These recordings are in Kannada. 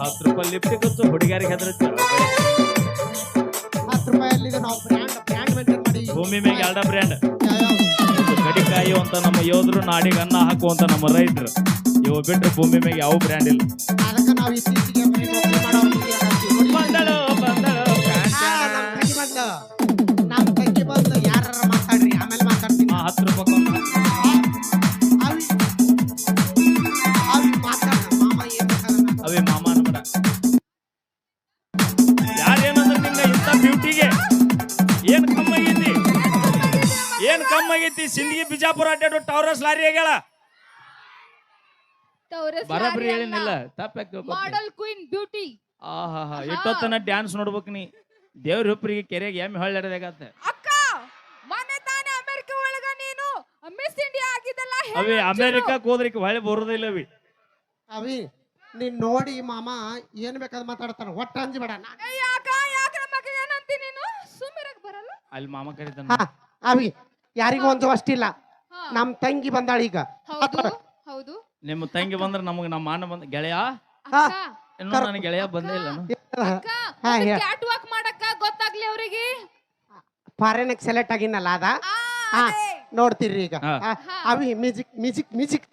10 ರೂಪಾಯಿ ಲಿಫ್ಟಿಗೆ ಹಚ್ಚು ಹುಡುಗಿಯರಿಗೆ ಹೆದರ್ತಿ 10 ರೂಪಾಯಲ್ಲಿ ನಾವು ಬ್ರ್ಯಾಂಡ್ ಮೇಂಟೈನ್ ಮಾಡಿ ಭೂಮಿ ಮೇಲೆ ಎರಡ ಬ್ರ್ಯಾಂಡ್ ಗಡಿಕಾಯಿ ಅಂತ ನಮ್ಮ ಯೋಧರು ನಾಡಿಗೆ ಅನ್ನ ಹಾಕುವಂತ ನಮ್ಮ ರೈತರು ಇವು ಬಿಟ್ರೆ ಭೂಮಿ ಮೇಲೆ ಯಾವ ಬ್ರ್ಯಾಂಡ್ ಇಲ್ಲ. ಅದಕ್ಕೆ ನಾವು ಇತ್ತೀಚೆಗೆ ನೌಕರಿ ಮಾಡೋರು ಬಂದಳು ಬಂದಳು ನಮ್ಮ ತಂಗಿ ಬಂದು ಯಾರ ಮಾತಾಡ್ರಿ ಆಮೇಲೆ ಮಾತಾಡ್ತೀನಿ. 10 ರೂಪಾಯಿ ಅವೇ ಮಾಮ ಅನ್ಬೇಡ. ಯಾರೇನಂದ್ರೆ ನಿಂಗ ಇಂಥ ಬ್ಯೂಟಿಗೆ ಏನ್ ಕಮ್ಮಾಗೈತಿ ಸಿಂದಗಿ ಬಿಜಾಪುರ ಅಡ್ಡಾಡು ಟವರಸ್ ಲಾರಿ ಆಗ್ಯಾಳ. ಬರಬ್ರಿ ಹೇಳಿನಿಲ್ಲ ತಪ್ಪ ಮಾಡೆಲ್ ಕ್ವೀನ್ ಬ್ಯೂಟಿ. ಆಹಾ ಎಷ್ಟೊತ್ತನ ಡ್ಯಾನ್ಸ್ ನೋಡ್ಬೇಕು ನೀ. ದೇವ್ರ ಹುಪ್ಪರಿಗೆ ಕೆರೆಗೆ ಎಮ್ಮೆ ಹೊಳ್ಳಾಡದಾಗತ್ತೆ. ಅಕ್ಕ ಮೊನ್ನೆ ತಾನೇ ಅಮೆರಿಕ ಒಳಗ ನೀನು ಮಿಸ್ ಇಂಡಿಯಾ ಆಗಿದ್ದಲ್ಲ. ಅವೇ ಅಮೆರಿಕಕ್ಕೆ ಹೋದ್ರಿಕೆ ಹೊಳೆ ಬರೋದಿಲ್ಲ ಅವಿ. ಅವಿ ನೀನ್ ನೋಡಿ ಮಾಮ ಏನ್ ಬೇಕಾದ್ ಮಾತಾಡ್ತಾನ ಒಟ್ಟ ಅಂಜಬೇಡ. ಯಾಕ ನಮಗೆ ಏನಂತಿ ನೀನು ಸುಮ್ಮಿರಕ್ ಬರಲ್ಲ. ಅಲ್ಲಿ ಮಾಮ ಕರೀತಾನ. ಅವಿ ಯಾರಿಗೂ ಒಂದು ಅಷ್ಟಿಲ್ಲ. ನಮ್ ತಂಗಿ ಬಂದಾಳ ಈಗ. ಹೌದು ನಿಮ್ಮ ತಂಗಿ ಬಂದ್ರೆ ನಮಗ್ ನಮ್ಮ ಅಣ್ಣ ಬಂದ ಗೆಳೆಯ ಇನ್ನು ನನ್ನ ಗೆಳೆಯ ಬಂದೇ ಇಲ್ಲ. ಕ್ಯಾಟ್ ವಾಕ್ ಮಾಡಕ್ಕ ಗೊತ್ತಾಗ್ಲಿ ಅವರಿಗೆ. ಫಾರಿನ್ ಸೆಲೆಕ್ಟ್ ಆಗಿನಲ್ಲ ಅದ ನೋಡ್ತೀರಿ ಈಗ. ಅವಿ ಮ್ಯೂಸಿಕ್ ಮ್ಯೂಸಿಕ್ ಮ್ಯೂಸಿಕ್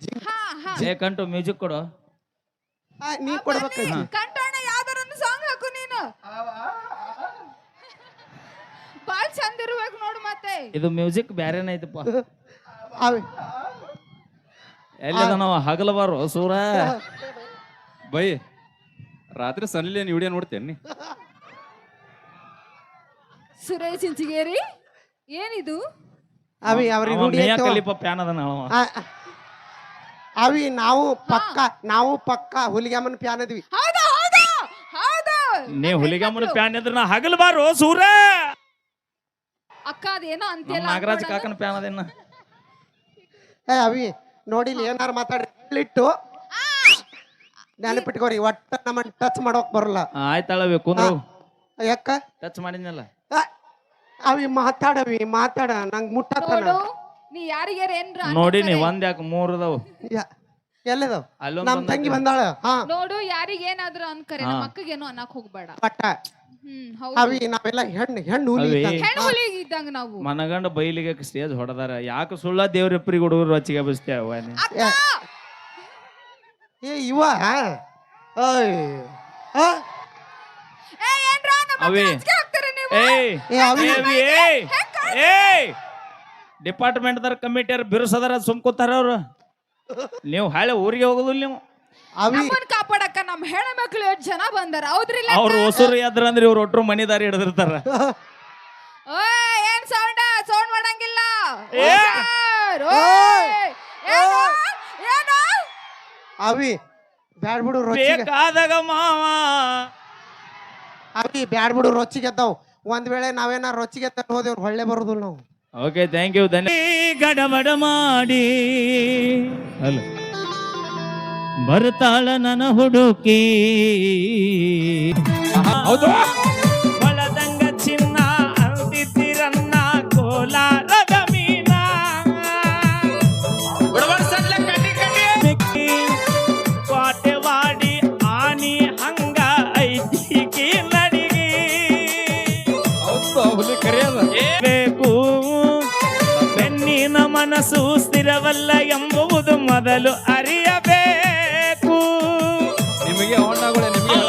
ಕಂಟು ಮ್ಯೂಸಿಕ್ ಕೊಡು. ನೀ ಕೊಡ್ಬೇಕು. ಕಂಠಣ್ಣ ಯಾವ್ದಾರೊಂದು ಸಾಂಗ್ ಹಾಕು ನೀನು. ಬಾಳ್ ಚಂದ ಇರ್ಬೇಕು ನೋಡು ಮತ್ತೆ. ಇದು ಮ್ಯೂಸಿಕ್ ಬ್ಯಾರೇನ ಐತಪ್ಪ. ಅವಿ ಎಲ್ಲಿದ ನಾವು ಹಗಲಬಾರು ಸೂರ ಬೈ ರಾತ್ರಿ ಸನ್ಲಿಯನ್ ವಿಡಿಯೋ ನೋಡ್ತೇನೆ. ಸುರೇಶ್ ಇಂಚಿಗೇರಿ ಏನಿದು? ಅವಿ ಅವ್ರಿಗೆ ಕಲಿಪ ಪ್ಯಾನ್ ಅದ ನಾವು. ಅವಿ ನಾವು ಪಕ್ಕ ಹುಲಿಗೆಮ್ಮನ ಪ್ಯಾನ್ ಅದ್ವಿ. ನೀ ಹುಲಿಗೆಮ್ಮನ ಪ್ಯಾನ್ ಇದ್ರ ನಾ ಹಗಲಬಾರು ಸೂರ. ಅಕ್ಕ ಅದೇನೋ ಅಂತೆಲ್ಲ ನಾಗರಾಜ್ ಕಾಕನ ಪ್ಯಾನ್ ಅದೇನ. ಅವಿ ನೋಡಿಲಿ ಏನಾರು ಮಾತಾಡಿಟ್ಟು ನೆನಪಿಟ್ಕೋರಿ ಒಟ್ಟ ನಮ್ಮನ್ನ ಟಚ್ ಮಾಡೋಕ್ ಬರಲ್ಲ. ಆಯ್ತಾಳವಿ ಕುಂದ್ರು. ಯಾಕ ಟಚ್ ಮಾಡಿದ್ನಲ್ಲ ಅವಿ ಮಾತಾಡ ನಂಗ್ ಮುಟ್ಟತ್ತಾನ. ನೀ ಯಾರಿಗಾರ ಏನ್ರ ನೋಡಿನಿ ಒಂದ್ ಯಾಕೆ 3 ಅದಾವ. ಎಲ್ಲದಾವ್ ಅಲ್ಲೊಂದ್ ನಮ್ ತಂಗಿ ಬಂದಾಳ. ನೋಡು ಯಾರಿಗ ಏನಾದ್ರು ಅನ್ಕರೆ ನಮ್ಮ ಅಕ್ಕಗೇನು ಅನ್ನಕ್ ಹೋಗ್ಬೇಡ. ಬಟ್ಟ ಅವಿ ನಾವೆಲ್ಲ ಹೆಣ್ಣು ಹುಲಿ ಇದ್ದಂಗ ನಾವು. ಮನಗಂಡ ಬೈಲಿಗೆ ಸ್ಟೇಜ್ ಹೊಡೆದಾರ. ಯಾಕೆ ಸುಳ್ಳ ದೇವ್ರಪ್ಪರಿಗೆ ಹುಡುಗರು ರೊಚ್ಚಿಗೆ ಬಸ್ತೇವ. ಏ ಇವ ಡಿಪಾರ್ಟ್ಮೆಂಟ್ ದರ ಕಮಿಟಿಯರ್ ಬಿರುಸದಾರ ಸುಮ್ಕೋತಾರ ಅವ್ರು. ನೀವು ಹಳೆ ಊರಿಗೆ ಹೋಗುದಿಲ್ಲ ನೀವು. ಕಾಪಾಡಕ್ಕ ನಮ್ ಹೆಣ್ಣು ಮಕ್ಳು 8 ಜನ ಬಂದಾರ. ಹೌದ್ರಿಲ್ಲ ಅವ್ರು ಹೊಸರು ಎದ್ರ ಅಂದ್ರೆ ಇವ್ರು ಒಟ್ರು ಮನಿ ದಾರಿ ಹಿಡಿದಿರ್ತಾರ. ಏನ್ ಸೌಂಡ್ ಮಾಡಂಗಿಲ್ಲ. ಅವಿ ಬ್ಯಾಡ್ ಬಿಡು ಬೇಕಾದಾಗ ಮಾವ. ಅವಿ ಬ್ಯಾಡ್ ಬಿಡು ರೊಚ್ಚಿಗೆದ್ದಾವ್. ಒಂದ್ ವೇಳೆ ನಾವೇನಾರ ರೊಚ್ಚಿಗೆತ್ತ ಹೋದೇವ್ರು ಹೊಳ್ಳೆ ಬರೋದಿಲ್ಲ ನಾವು. Okay thank you. ಗಡಬಡ ಮಾಡಿ ಅಲ್ಲ ಬರ್ತಾಳ ನನ್ನ ಹುಡುಕಿ. ಒಳದಂಗ ಚಿನ್ನ ಅಂತಿರನ್ನ ಕೋಲಾರದ ಮೀನ ಕೋಟೆವಾಡಿ ಆನಿ ಹಂಗ ಐತಿಕಿ ನಡಿಗಿ ಬೇಕು. ಬೆನ್ನಿನ ಮನಸ್ಸು ಸ್ಥಿರವಲ್ಲ ಎಂಬುದು ಮೊದಲು ಅರಿಯಬೇಕು. ನಿಮಗೆ ಹೊಣ್ಣಗಳೇ ನಿಮಗೆ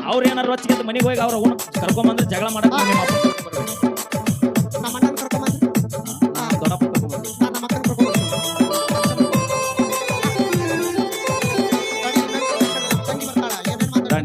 ಅವ್ರ ಏನಾರು ರೊಚ್ಚಿಗೆ ಮನೆಗೆ ಹೋಗಿ ಅವ್ರ ಕರ್ಕೊಂಬಂದ್ರೆ ಜಗಳ ಮಾಡಕ್